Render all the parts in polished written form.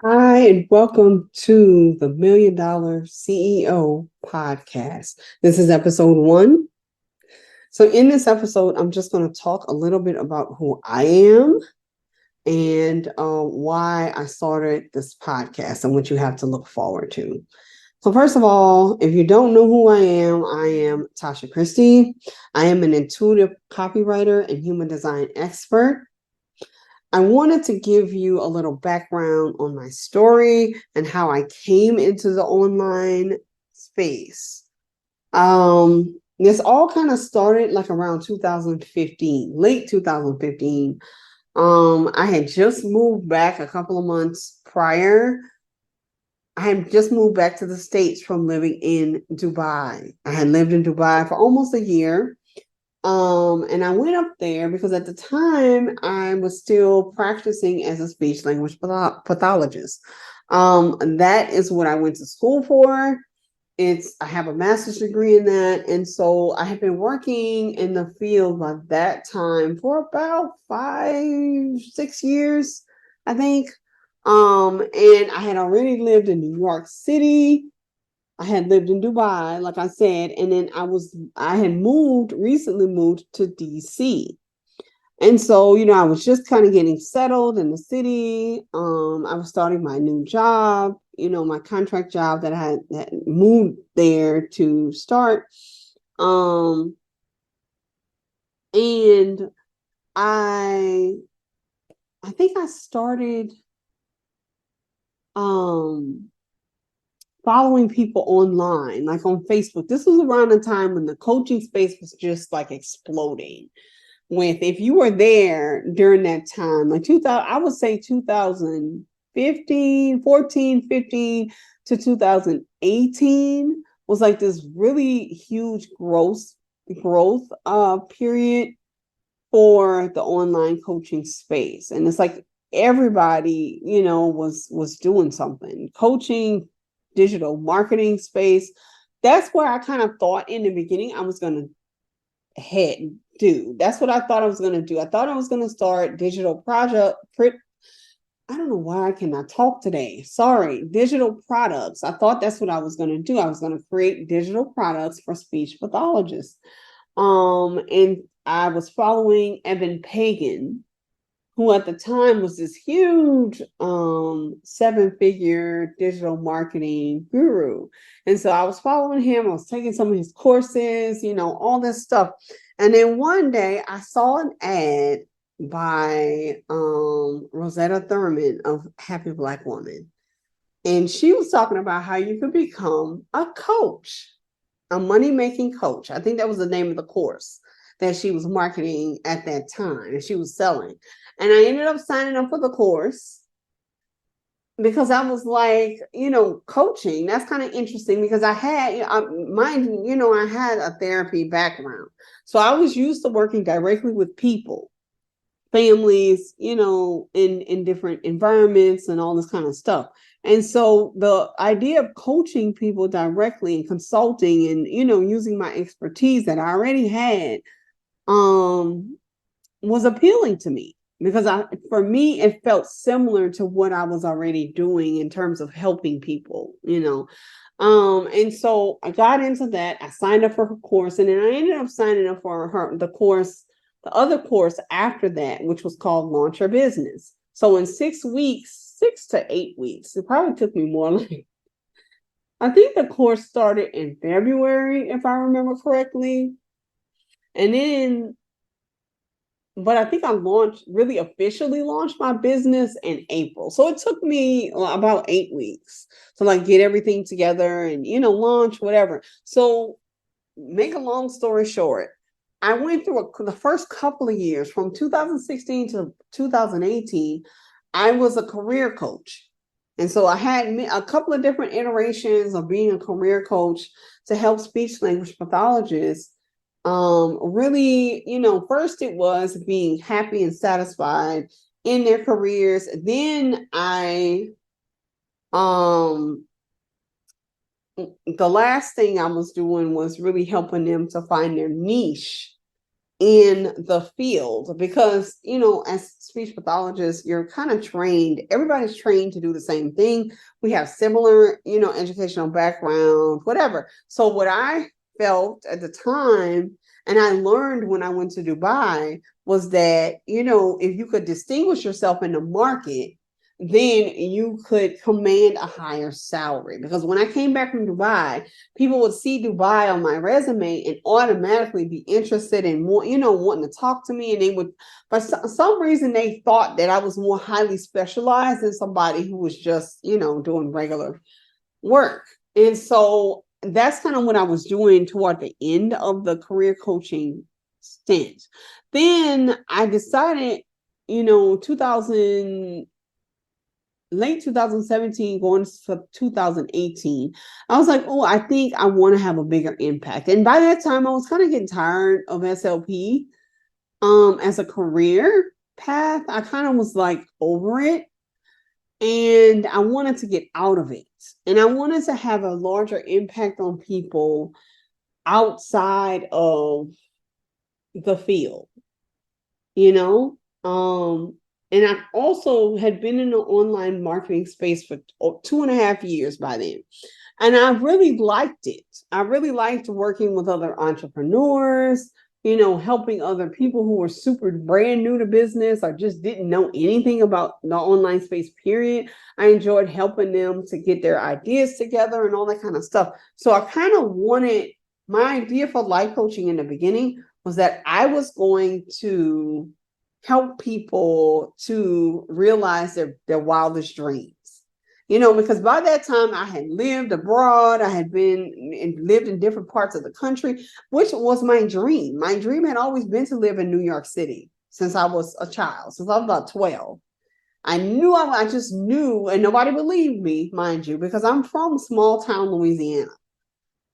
Hi, and welcome to the Million Dollar CEO podcast. This is episode one. So, in this episode, I'm just going to talk a little bit about who I am and why I started this podcast and what you have to look forward to. So, first of all, if you don't know who I am Tasha Christie. I am an intuitive copywriter and human design expert. I wanted to give you a little background on my story and how I came into the online space. This all kind of started like around 2015, late 2015. I had just moved back a couple of months prior. I had just moved back to the States from living in Dubai. I had lived in Dubai for almost a year. And I went up there because at the time I was still practicing as a speech language pathologist. That is what I went to school for. I have a master's degree in that. And so I have been working in the field by that time for about 5, 6 years, I think. And I had already lived in New York City. I had lived in Dubai, like I said, and then I had recently moved to DC. And so, I was just kind of getting settled in the city. I was starting my new job, my contract job that I had moved there to start. And I I think I started um following people online, like on Facebook. This was around the time when the coaching space was just like exploding. If you were there during that time, like 2000, I would say 2015, 14, 15 to 2018 was like this really huge growth period for the online coaching space. And it's like everybody, was doing something. Coaching, digital marketing space. That's where I kind of thought in the beginning I was going to do. That's what I thought I was going to do. I thought I was going to start digital project. I don't know why I cannot talk today. Sorry, digital products. I thought that's what I was going to do. I was going to create digital products for speech pathologists. And I was following Evan Pagan, who at the time was this huge 7-figure digital marketing guru. And so I was following him, I was taking some of his courses, all this stuff. And then one day I saw an ad by Rosetta Thurman of Happy Black Woman. And she was talking about how you could become a coach, a money-making coach. I think that was the name of the course that she was marketing at that time and she was selling. And I ended up signing up for the course because I was like, coaching, that's kind of interesting because I had, I had a therapy background. So I was used to working directly with people, families, in different environments and all this kind of stuff. And so the idea of coaching people directly and consulting and, using my expertise that I already had, was appealing to me because for me, it felt similar to what I was already doing in terms of helping people, and so I got into that. I signed up for her course, and then I ended up signing up for the other course after that, which was called Launch Your Business. So in 6 weeks, 6 to 8 weeks, it probably took me more like, I think the course started in February, if I remember correctly. And then, but I think I really officially launched my business in April. So it took me about 8 weeks to like get everything together and, launch, whatever. So make a long story short, I went through the first couple of years from 2016 to 2018. I was a career coach. And so I had a couple of different iterations of being a career coach to help speech language pathologists. Really, first it was being happy and satisfied in their careers. Then um, the last thing I was doing was really helping them to find their niche in the field, because, as speech pathologists, you're kind of trained, everybody's trained to do the same thing. We have similar, educational background, whatever. So what I felt at the time, and I learned when I went to Dubai, was that, if you could distinguish yourself in the market, then you could command a higher salary. Because when I came back from Dubai, people would see Dubai on my resume and automatically be interested in more, wanting to talk to me. And they would, for some reason, they thought that I was more highly specialized than somebody who was just, doing regular work. And so that's kind of what I was doing toward the end of the career coaching stint. Then I decided, 2000 late 2017 going to 2018, I was like, oh, I think I want to have a bigger impact. And by that time I was kind of getting tired of SLP as a career path. I kind of was like over it, and I wanted to get out of it, and I wanted to have a larger impact on people outside of the field, you know and I also had been in the online marketing space for 2.5 years by then. And I really liked it. I really liked working with other entrepreneurs, helping other people who were super brand new to business or just didn't know anything about the online space, period. I enjoyed helping them to get their ideas together and all that kind of stuff. So I kind of wanted, my idea for life coaching in the beginning was that I was going to help people to realize their wildest dreams. Because by that time I had lived abroad, I had been and lived in different parts of the country, which was my dream. My dream had always been to live in New York City since I was a child, since I was about 12. I just knew, and nobody believed me, mind you, because I'm from small town Louisiana.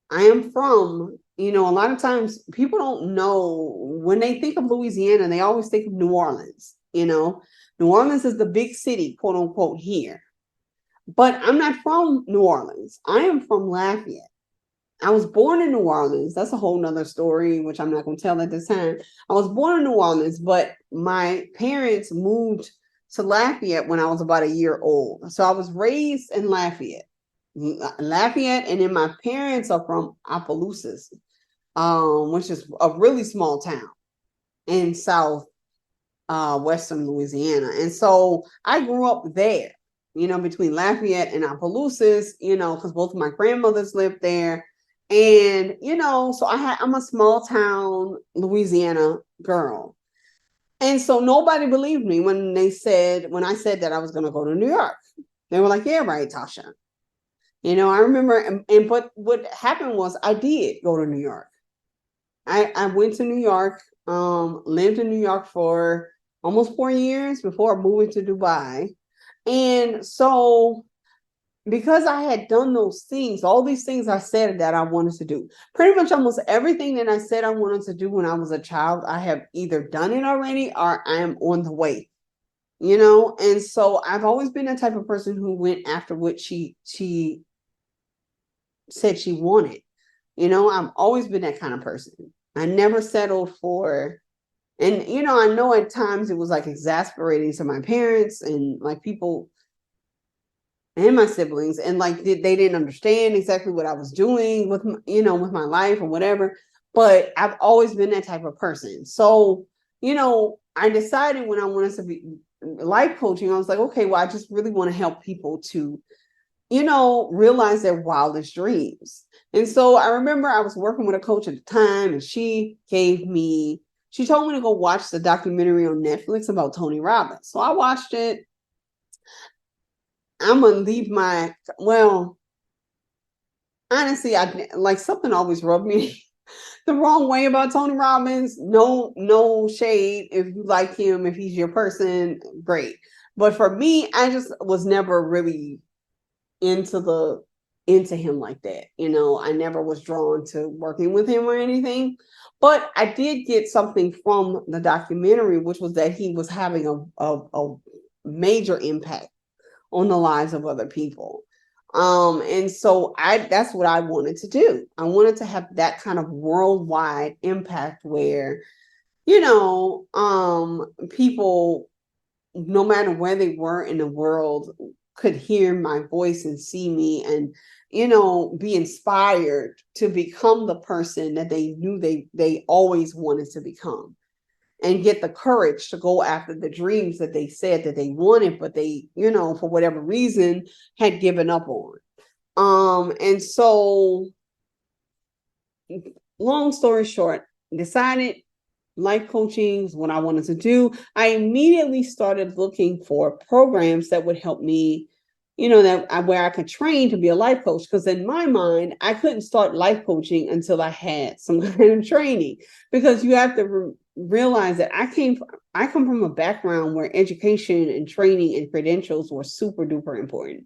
I am from, a lot of times people don't know, when they think of Louisiana, they always think of New Orleans. New Orleans is the big city, quote unquote, here. But I'm not from New Orleans. I am from Lafayette. I was born in New Orleans. That's a whole nother story, which I'm not going to tell at this time. I was born in New Orleans, but my parents moved to Lafayette when I was about a year old. So I was raised in Lafayette. And then my parents are from Opelousas, which is a really small town in south western Louisiana. And so I grew up there, between Lafayette and Opelousas, because both of my grandmothers lived there. And, so I'm a small town Louisiana girl. And so nobody believed me when I said that I was going to go to New York. They were like, yeah, right, Tasha. I remember, but what happened was I did go to New York. I went to New York, lived in New York for almost 4 years before moving to Dubai. And so because I had done those things, all these things I said that I wanted to do, pretty much almost everything that I said I wanted to do when I was a child, I have either done it already or I am on the way. And so I've always been the type of person who went after what she said she wanted. I've always been that kind of person. I never settled for, and I know at times it was like exasperating to my parents and like people and my siblings, and like they didn't understand exactly what I was doing with with my life or whatever. But I've always been that type of person. So I decided when I wanted to be life coaching, I was like, okay, well, I just really want to help people to realize their wildest dreams. And so I remember I was working with a coach at the time, and she told me to go watch the documentary on Netflix about Tony Robbins. So I watched it. I'm going to leave honestly, I like something always rubbed me the wrong way about Tony Robbins. No shade. If you like him, if he's your person, great. But for me, I just was never really into him like that. I never was drawn to working with him or anything. But I did get something from the documentary, which was that he was having a major impact on the lives of other people. And so that's what I wanted to do. I wanted to have that kind of worldwide impact where people, no matter where they were in the world, could hear my voice and see me and, be inspired to become the person that they knew they always wanted to become, and get the courage to go after the dreams that they said that they wanted, but they, for whatever reason had given up on. And so, long story short, decided life coaching is what I wanted to do. I immediately started looking for programs that would help me, where I could train to be a life coach. Because in my mind, I couldn't start life coaching until I had some kind of training. Because you have to realize that I come from a background where education and training and credentials were super duper important.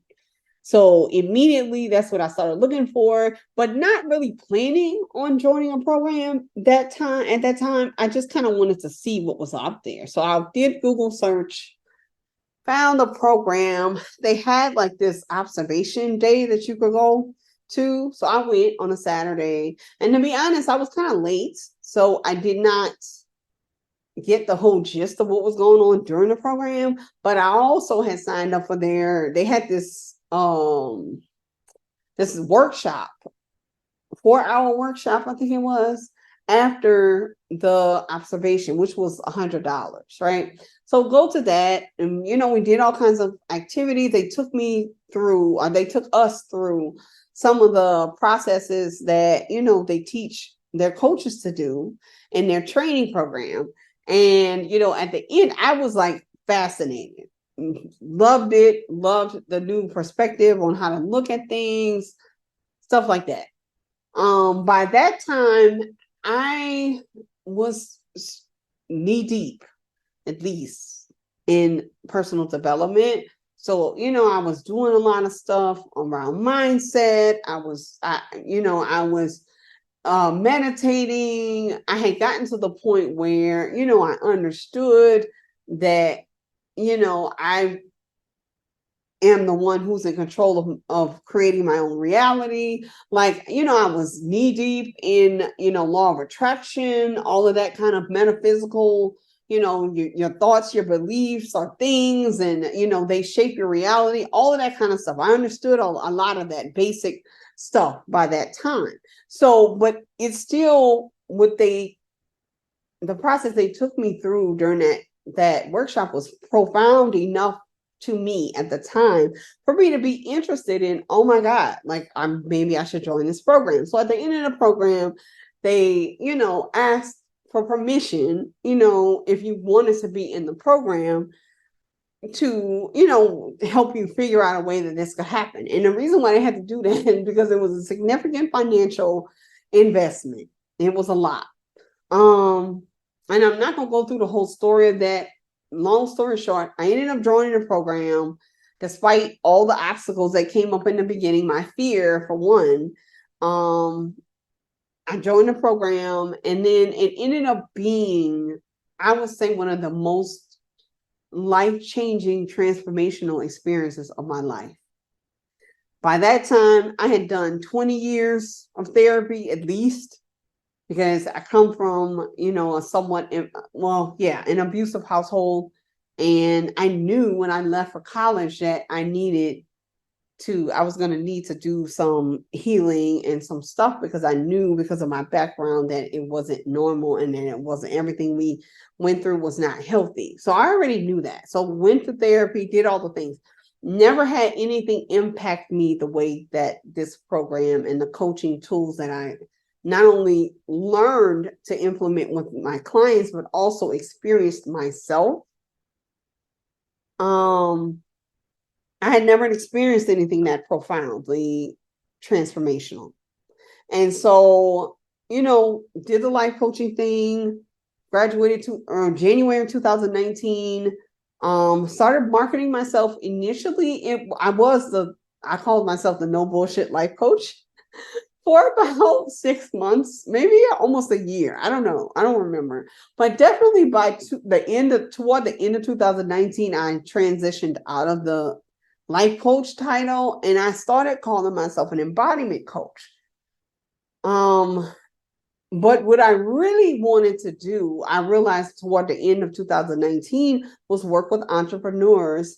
So immediately that's what I started looking for, but not really planning on joining a program that time. At that time, I just kind of wanted to see what was out there. So I did Google search, found a program. They had like this observation day that you could go to. So I went on a Saturday. And to be honest, I was kind of late. So I did not get the whole gist of what was going on during the program, but I also had signed up for they had this workshop, 4-hour workshop, I think it was, after the observation, which was $100, right? So go to that, and we did all kinds of activities. They took us through some of the processes that they teach their coaches to do in their training program. And at the end, I was like fascinated. Loved it, loved the new perspective on how to look at things, stuff like that. By that time, I was knee deep, at least, in personal development. So, I was doing a lot of stuff around mindset. I was meditating. I had gotten to the point where, I understood that, I am the one who's in control of creating my own reality. Like, I was knee deep in, law of attraction, all of that kind of metaphysical, your thoughts, your beliefs are things, and, they shape your reality, all of that kind of stuff. I understood a lot of that basic stuff by that time. So, but it's still the process they took me through during that workshop was profound enough to me at the time for me to be interested in, oh my God, like maybe I should join this program. So at the end of the program, they, asked for permission, if you wanted to be in the program, to, help you figure out a way that this could happen. And the reason why they had to do that is because it was a significant financial investment. It was a lot. And I'm not going to go through the whole story of that. Long story short, I ended up joining the program despite all the obstacles that came up in the beginning. My fear, for one, I joined the program, and then it ended up being, I would say, one of the most life-changing, transformational experiences of my life. By that time, I had done 20 years of therapy at least, because I come from, a somewhat, an abusive household. And I knew when I left for college that I was going to need to do some healing and some stuff, because I knew, because of my background, that it wasn't normal, and that it wasn't, everything we went through was not healthy. So I already knew that. So went to therapy, did all the things. Never had anything impact me the way that this program and the coaching tools that I not only learned to implement with my clients, but also experienced myself. I had never experienced anything that profoundly transformational. And so, did the life coaching thing, graduated to January of 2019, started marketing myself. Initially, I called myself the no bullshit life coach for about 6 months, maybe almost a year. I don't know. I don't remember. But definitely toward the end of 2019, I transitioned out of the life coach title, and I started calling myself an embodiment coach. But what I really wanted to do, I realized toward the end of 2019, was work with entrepreneurs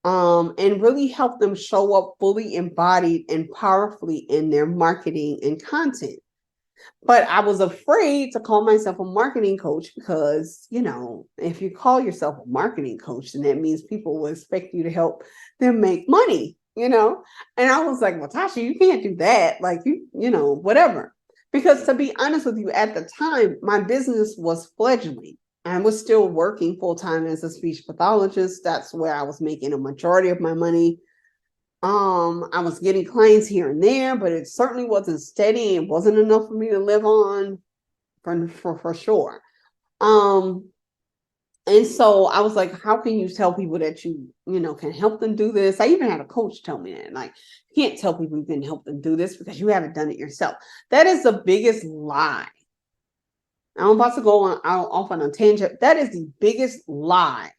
and really help them show up fully embodied and powerfully in their marketing and content. But I was afraid to call myself a marketing coach because, if you call yourself a marketing coach, then that means people will expect you to help them make money. And I was like, well, Tasha, you can't do that. Like, whatever. Because to be honest with you, at the time, my business was fledgling. I was still working full time as a speech pathologist. That's where I was making a majority of my money. I was getting clients here and there, but it certainly wasn't steady. It wasn't enough for me to live on for sure. And so I was like, how can you tell people that you can help them do this? I even had a coach tell me that, like, you can't tell people you can help them do this because you haven't done it yourself. That is the biggest lie. I'm about to go off on a tangent. That is the biggest lie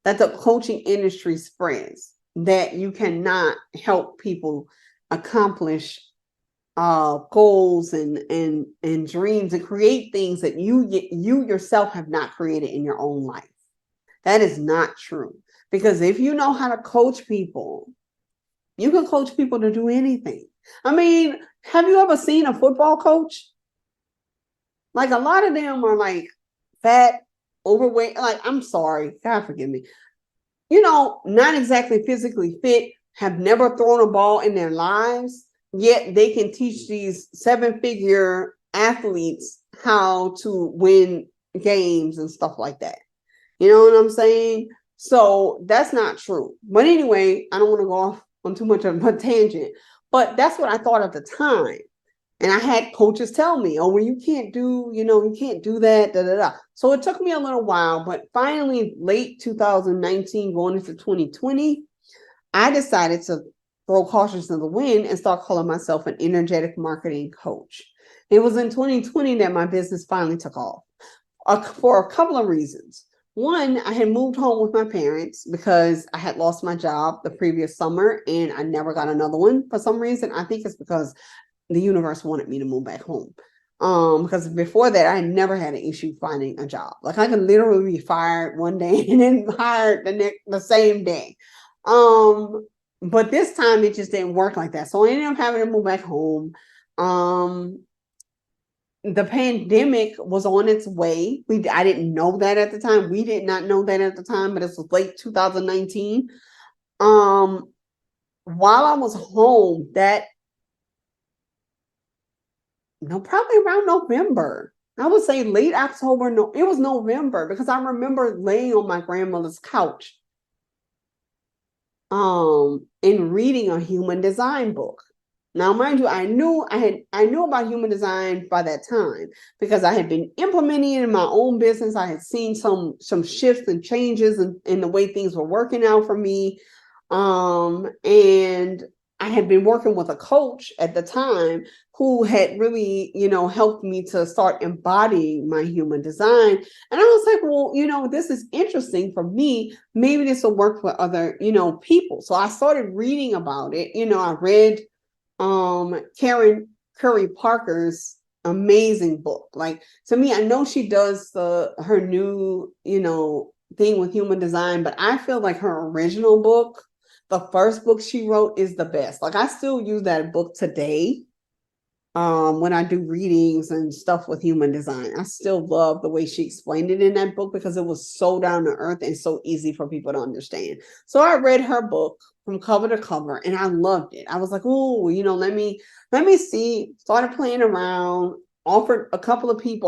that the coaching industry spreads, that you cannot help people accomplish goals and dreams and create things that you yourself have not created in your own life. That is not true. Because if you know how to coach people, you can coach people to do anything. I mean, have you ever seen a football coach? Like, a lot of them are like fat, overweight. Like, I'm sorry, God forgive me. Not exactly physically fit, have never thrown a ball in their lives, yet they can teach these 7-figure athletes how to win games and stuff like that. You know what I'm saying? So that's not true. But anyway, I don't want to go off on too much of a tangent, but that's what I thought at the time. And I had coaches tell me, oh, well, you can't do that, da, da, da. So it took me a little while, but finally, late 2019, going into 2020, I decided to throw caution to the wind and start calling myself an energetic marketing coach. It was in 2020 that my business finally took off for a couple of reasons. One, I had moved home with my parents because I had lost my job the previous summer and I never got another one for some reason. I think it's because the universe wanted me to move back home. Because before that, I had never had an issue finding a job. Like, I could literally be fired one day and then hired the same day. But this time it just didn't work like that. So I ended up having to move back home. The pandemic was on its way. I didn't know that at the time. We did not know that at the time, but it was late 2019. While I was home, probably around November. I would say late October. No, it was November because I remember laying on my grandmother's couch and reading a human design book. Now, mind you, I knew about human design by that time because I had been implementing it in my own business. I had seen some shifts and changes in the way things were working out for me. And I had been working with a coach at the time who had really, helped me to start embodying my human design. And I was like, well, this is interesting for me. Maybe this will work for other, people. So I started reading about it. I read Karen Curry Parker's amazing book. Like, to me, I know she does her new, thing with human design, but I feel like her original book, the first book she wrote, is the best. Like, I still use that book today. When I do readings and stuff with human design, I still love the way she explained it in that book because it was so down to earth and so easy for people to understand. So I read her book from cover to cover and I loved it. I was like, oh, let me see. Started playing around, offered a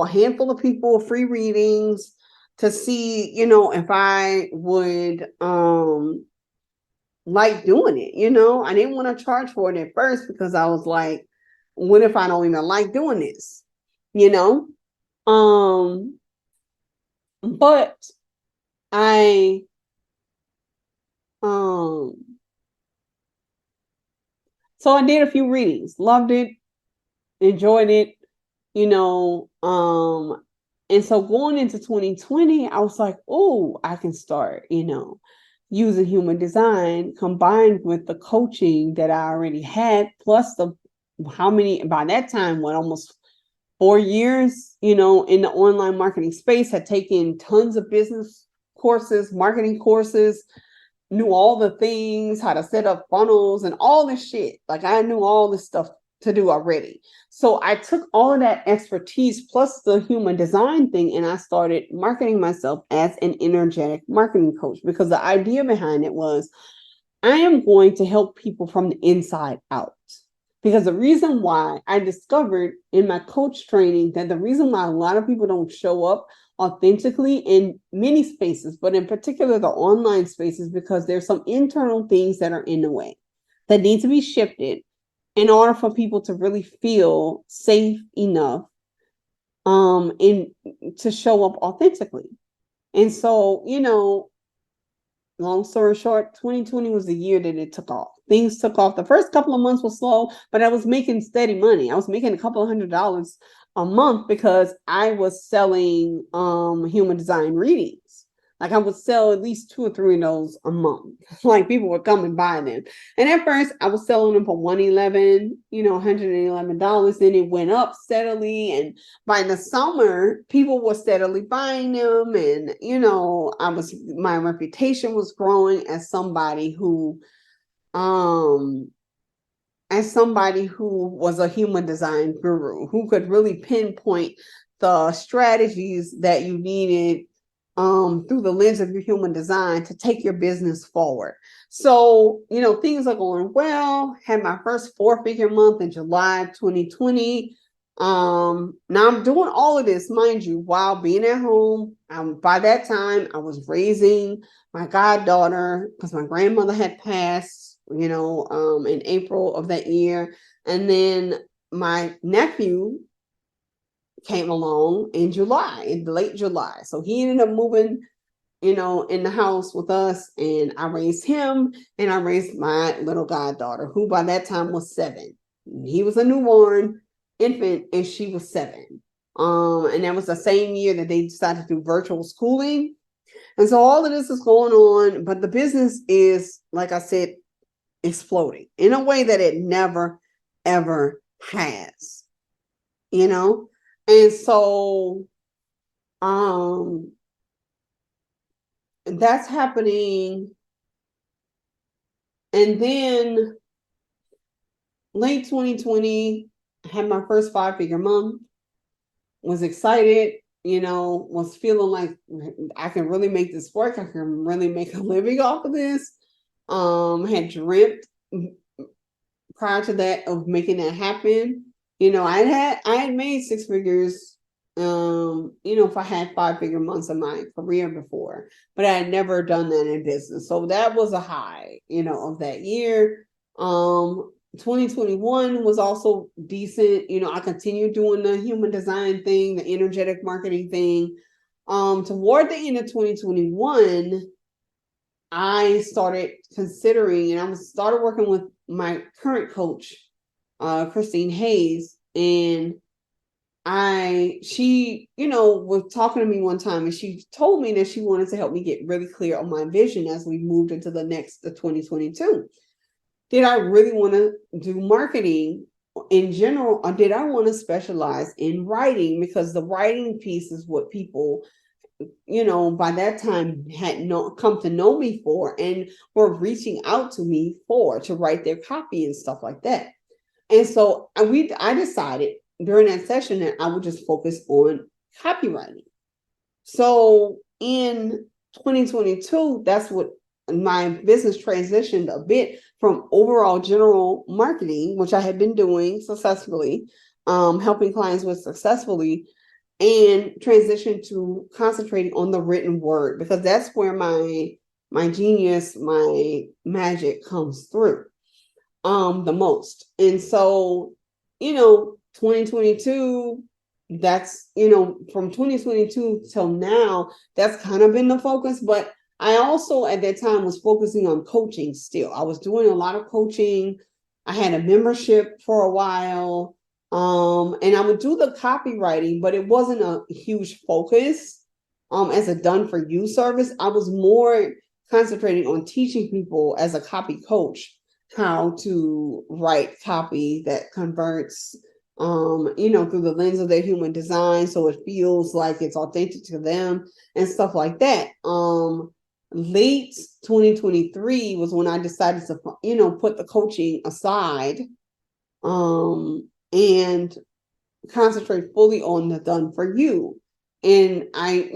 handful of people free readings to see, if I would like doing it. I didn't want to charge for it at first because I was like, what if I don't even like doing this? But I so I did a few readings, loved it, enjoyed it, and so going into 2020, I was like, oh, I can start, using human design combined with the coaching that I already had, plus by that time, almost 4 years, in the online marketing space, had taken tons of business courses, marketing courses, knew all the things, how to set up funnels and all this shit. Like I knew all this stuff to do already. So I took all of that expertise plus the human design thing and I started marketing myself as an energetic marketing coach, because the idea behind it was I am going to help people from the inside out. Because the reason why I discovered in my coach training that the reason why a lot of people don't show up authentically in many spaces, but in particular the online spaces, because there's some internal things that are in the way that need to be shifted in order for people to really feel safe enough in to show up authentically. And so, long story short, 2020 was the year that it took off. Things took off. The first couple of months was slow, but I was making steady money. I was making a couple of $100 a month because I was selling human design readings. Like I would sell at least 2 or 3 of those a month. Like people would come and buy them. And at first I was selling them for $111. Then it went up steadily. And by the summer, people were steadily buying them. And, my reputation was growing as somebody who was a human design guru who could really pinpoint the strategies that you needed through the lens of your human design to take your business forward. So, things are going well. Had my first 4-figure month in July 2020. Now I'm doing all of this, mind you, while being at home. By that time, I was raising my goddaughter because my grandmother had passed, in April of that year. And then my nephew came along in late July. So he ended up moving, in the house with us, and I raised him and I raised my little goddaughter, who by that time was 7. He was a newborn infant and she was 7. And that was the same year that they decided to do virtual schooling. And so all of this is going on, but the business is, like I said, exploding in a way that it never, ever has, And so, that's happening. And then late 2020, I had my first 5-figure month, was excited, was feeling like I can really make this work. I can really make a living off of this. Had dreamt prior to that of making that happen. I had made 6 figures, if I had 5-figure months of my career before, but I had never done that in business. So that was a high, of that year. 2021 was also decent. I continued doing the human design thing, the energetic marketing thing. Toward the end of 2021, I started considering, and I started working with my current coach, Christine Hayes, and she, was talking to me one time, and she told me that she wanted to help me get really clear on my vision as we moved into the 2022. Did I really want to do marketing in general, or did I want to specialize in writing? Because the writing piece is what people, by that time had come to know me for and were reaching out to me to write their copy and stuff like that. And so I decided during that session that I would just focus on copywriting. So in 2022, that's what my business transitioned a bit from overall general marketing, which I had been doing successfully, helping clients with successfully, and transition to concentrating on the written word, because that's where my genius, my magic comes through the most. And so, 2022, that's, from 2022 till now, that's kind of been the focus. But I also at that time was focusing on coaching still. I was doing a lot of coaching. I had a membership for a while. And I would do the copywriting, but it wasn't a huge focus as a done for you service. I was more concentrating on teaching people as a copy coach how to write copy that converts, through the lens of their human design, so it feels like it's authentic to them and stuff like that. Late 2023 was when I decided to, put the coaching aside, and concentrate fully on the done for you. And I,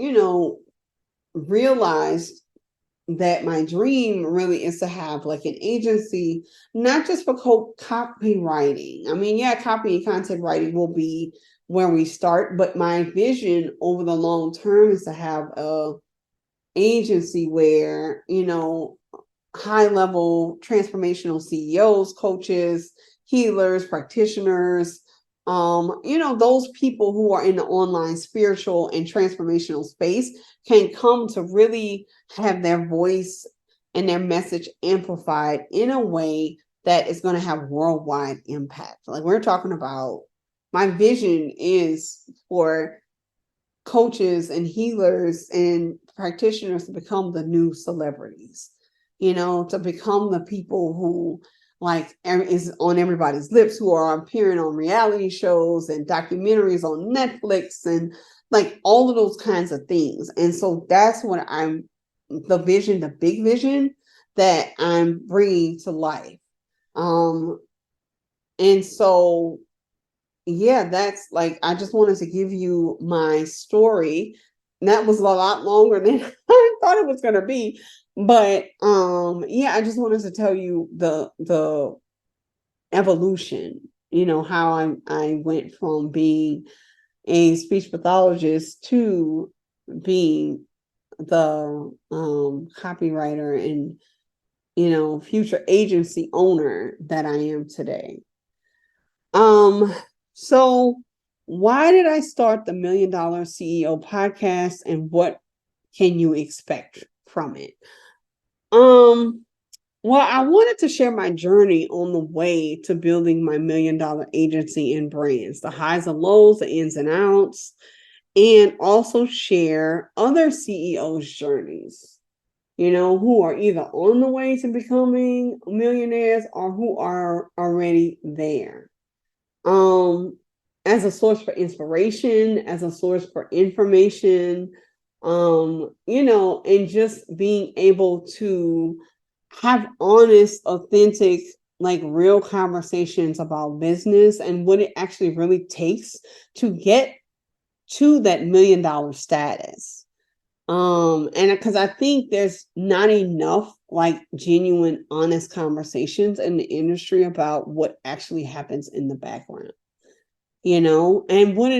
realized that my dream really is to have like an agency, not just for copywriting. I mean, yeah, copy and content writing will be where we start, but my vision over the long term is to have a agency where, high level transformational CEOs, coaches, healers, practitioners, those people who are in the online spiritual and transformational space can come to really have their voice and their message amplified in a way that is going to have worldwide impact. Like we're talking about, my vision is for coaches and healers and practitioners to become the new celebrities, to become the people who like is on everybody's lips, who are appearing on reality shows and documentaries on Netflix and like all of those kinds of things. And so that's what the big vision that I'm bringing to life. And so yeah, that's like, I just wanted to give you my story. And that was a lot longer than I thought it was going to be. But yeah, I just wanted to tell you the evolution, how I went from being a speech pathologist to being the copywriter and, future agency owner that I am today. So why did I start the $1 Million CEO podcast, and what can you expect from it? Well, I wanted to share my journey on the way to building my $1 Million agency and brands, the highs and lows, the ins and outs, and also share other CEOs' journeys, who are either on the way to becoming millionaires or who are already there. As a source for inspiration, as a source for information, and just being able to have honest, authentic, like real conversations about business and what it actually really takes to get to that $1 million status. And because I think there's not enough like genuine, honest conversations in the industry about what actually happens in the background, and what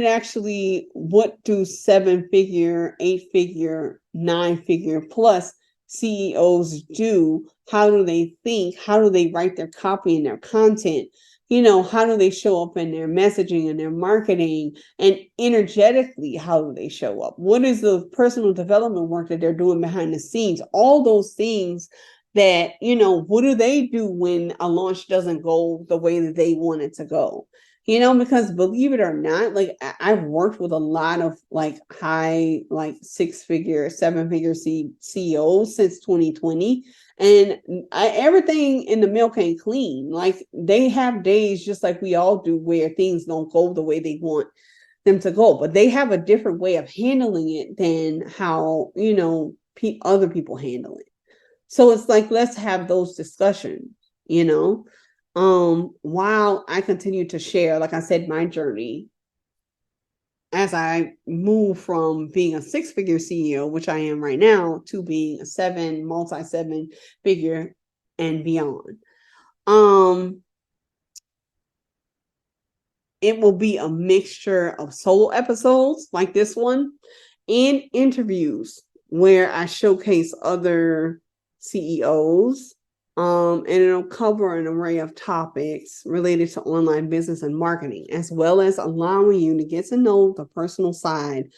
do 7-figure, 8-figure, 9-figure plus CEOs do? How do they think? How do they write their copy and their content? How do they show up in their messaging and their marketing, and energetically, how do they show up? What is the personal development work that they're doing behind the scenes? All those things that, what do they do when a launch doesn't go the way that they want it to go? Because believe it or not, like I've worked with a lot of like high, like 6-figure, 7-figure CEOs since 2020. And everything in the milk ain't clean. Like they have days just like we all do where things don't go the way they want them to go, but they have a different way of handling it than how, other people handle it. So it's like, let's have those discussions, while I continue to share, like I said, my journey as I move from being a 6-figure CEO, which I am right now, to being a multi-7 figure and beyond. It will be a mixture of solo episodes like this one and interviews where I showcase other CEOs. And it'll cover an array of topics related to online business and marketing, as well as allowing you to get to know the personal side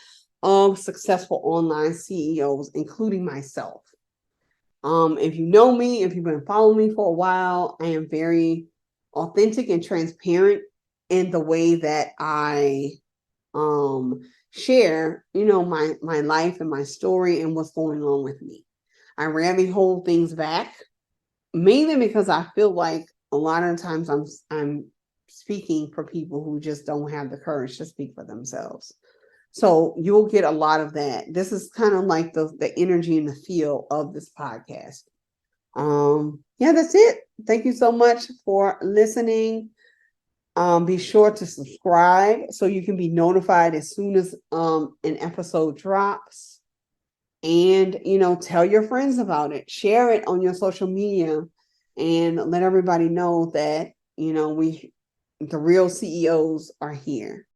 of successful online CEOs, including myself. If you know me, if you've been following me for a while, I am very authentic and transparent in the way that I share, my life and my story and what's going on with me. I rarely hold things back, mainly because I feel like a lot of times I'm speaking for people who just don't have the courage to speak for themselves. So you'll get a lot of that. This is kind of like the energy and the feel of this podcast. Yeah, that's it. Thank you so much for listening. Be sure to subscribe so you can be notified as soon as an episode drops. And tell your friends about it. Share it on your social media and let everybody know that the real CEOs are here.